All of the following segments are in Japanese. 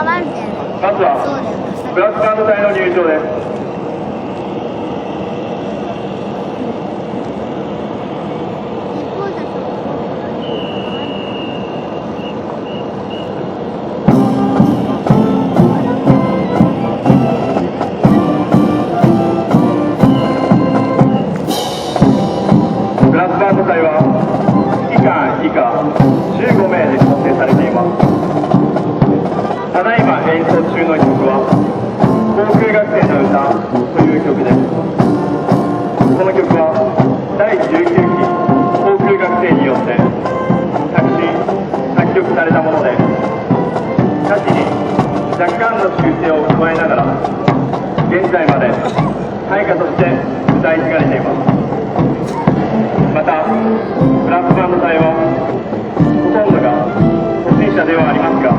まずはブラスバンド隊の入場です。ブラスバンド隊は指揮官以下15名で構成されています。ただいま演奏中の曲は航空学生の歌という曲です。この曲は第19期航空学生によって作詞作曲されたもので、歌詞に若干の修正を加えながら現在まで大歌として歌い継がれています。またブラスバンド隊はほとんどが初心者ではありますが、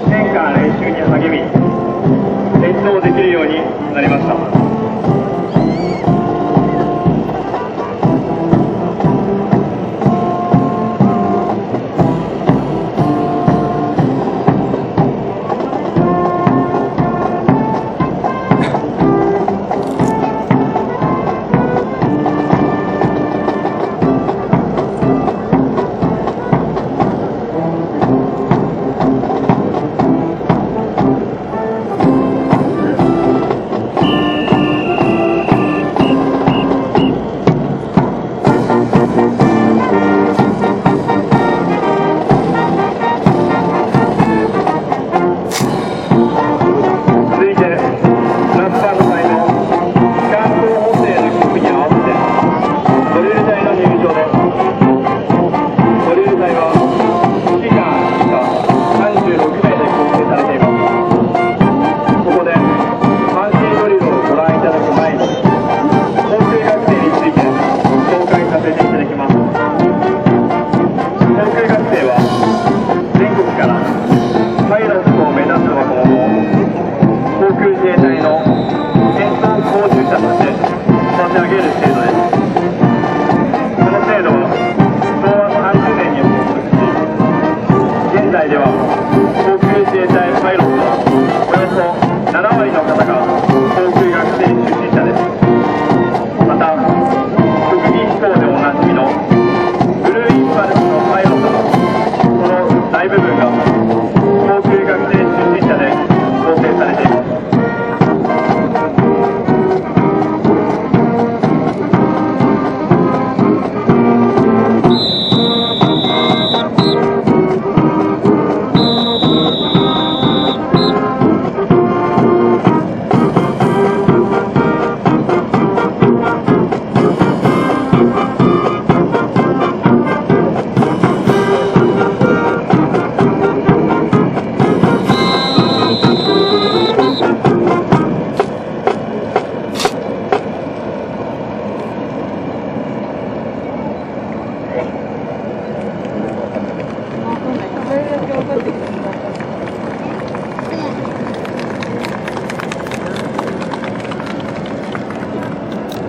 1年間練習に励み演奏できるようになりました。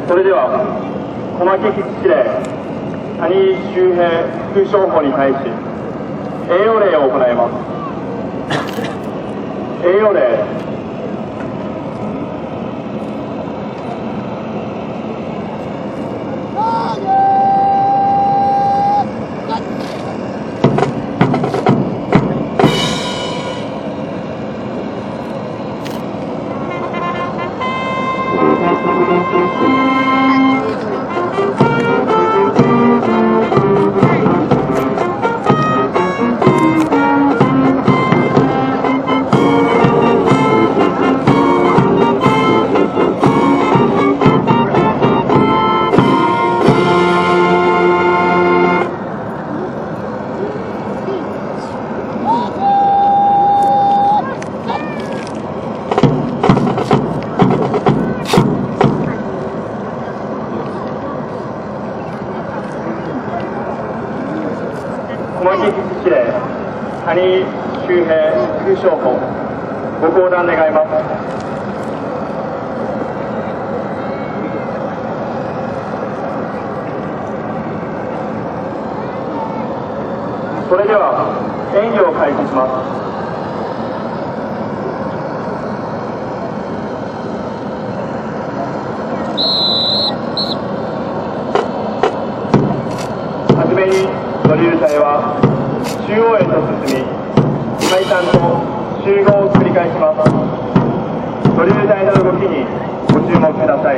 それでは小牧基地司令谷井周平副将補に対し栄誉礼を行います。栄誉礼。小牧基地司令谷井周平副将補ご講談願います。それでは演技を開始します。隊と集合を繰り返します。ドリル隊の動きにご注目ください。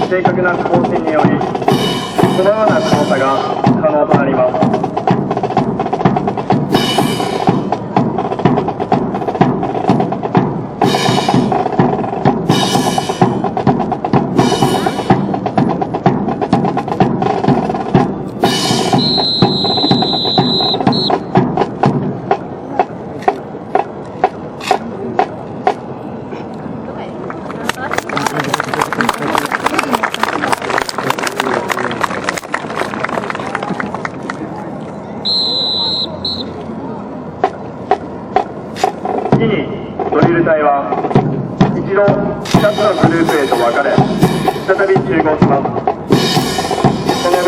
正確な更新によりこのような操作が可能となります。次にドリル隊は一度2つのグループへと分かれ再び集合します。その後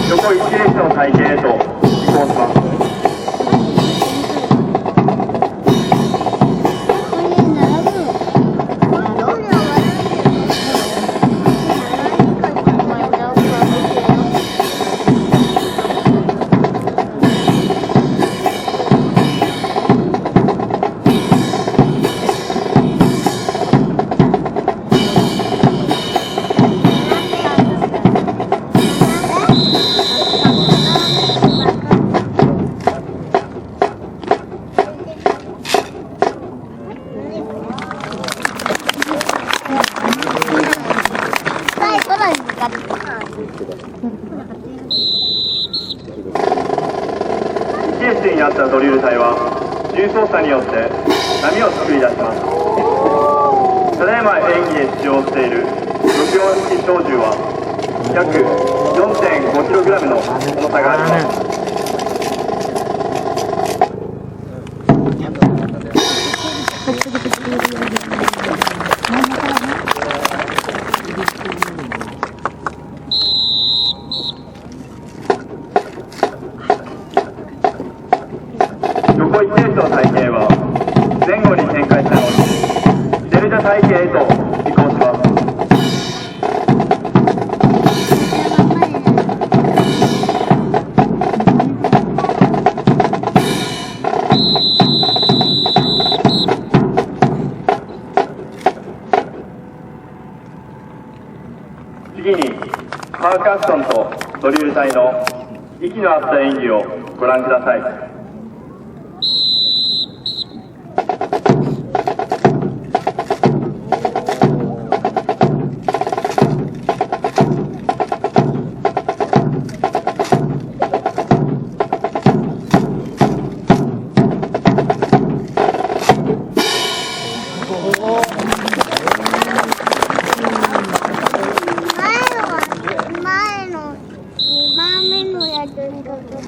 横一列の隊形へと移行します。1列になったドリル隊は重操作によって波を作り出します。ただいま演技で使用している録音式小銃は約 4.5kg の重さがあります。横一列の隊形は前後に展開した後デルタ隊形へと移行します。次にパーカッションとドリル隊の息の合った演技をご覧ください。前の2番目のやつにかかってる。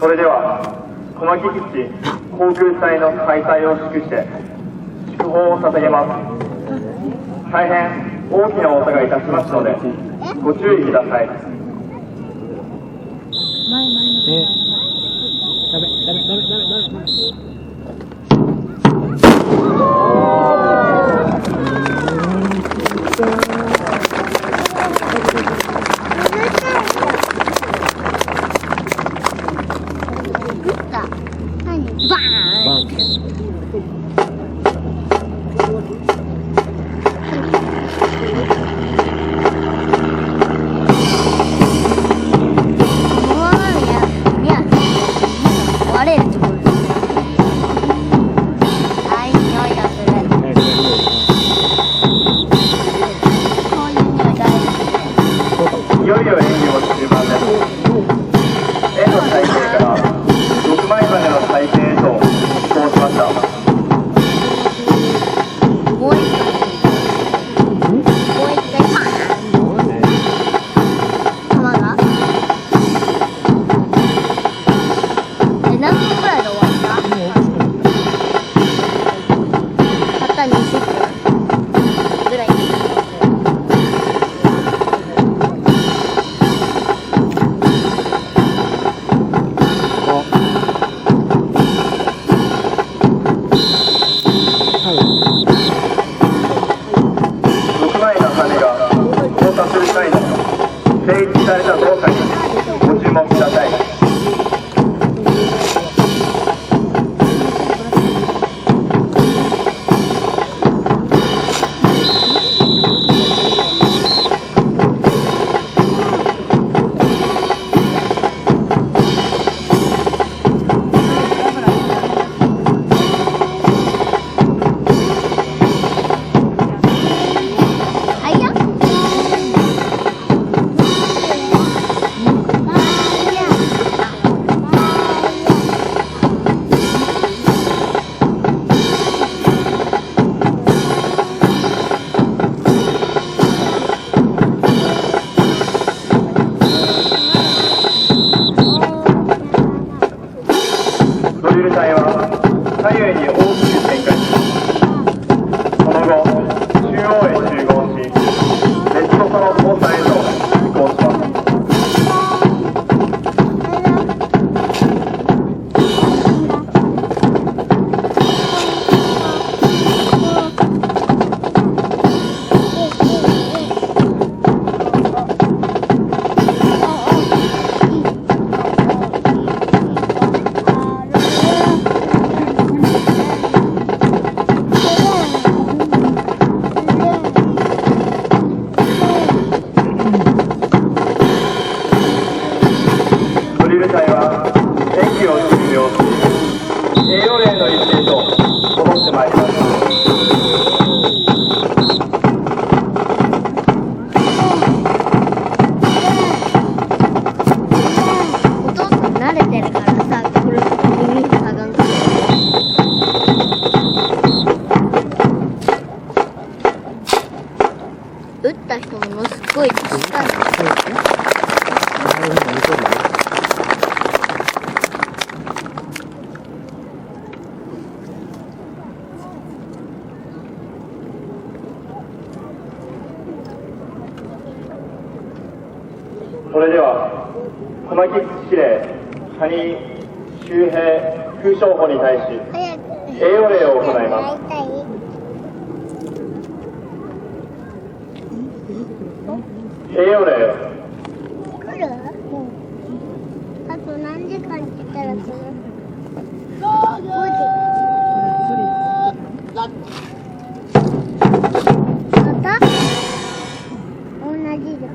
それでは小牧基地航空祭の開催を祝して祝砲を捧げます。大変大きな音がいたしますのでご注意ください。いよいよ演技も終盤です。円の体勢から6枚羽の体勢へと移行しました。整理された動作にご注目ください。ドリル隊は左右に大きく展開し、その後中央へ集合し、レッドその交差へと移行します。ドリル隊は演技を終了し、栄養例の一斉と戻ってまいります。お父さん慣れてるからさ、これ耳下がんか打った人ものすごい力がそれでは小牧基地司令谷周平空将補に対し栄養礼を行います。栄養礼。来る？あと何時間来たら来る？5時。また？同じじゃん。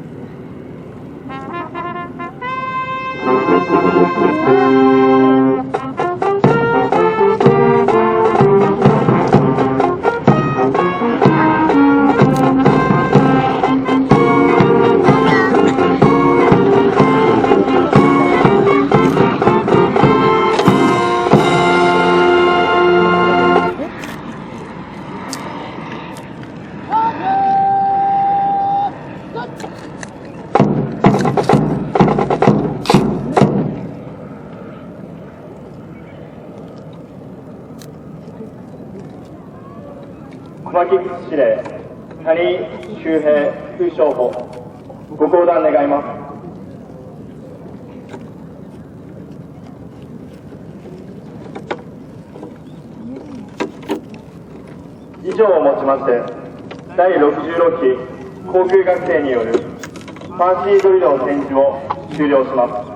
小牧基地司令谷周平空将補ご降壇願います。以上をもちまして第66期航空学生によるファンシードリルの展示を終了します。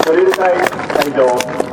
ドリル隊会場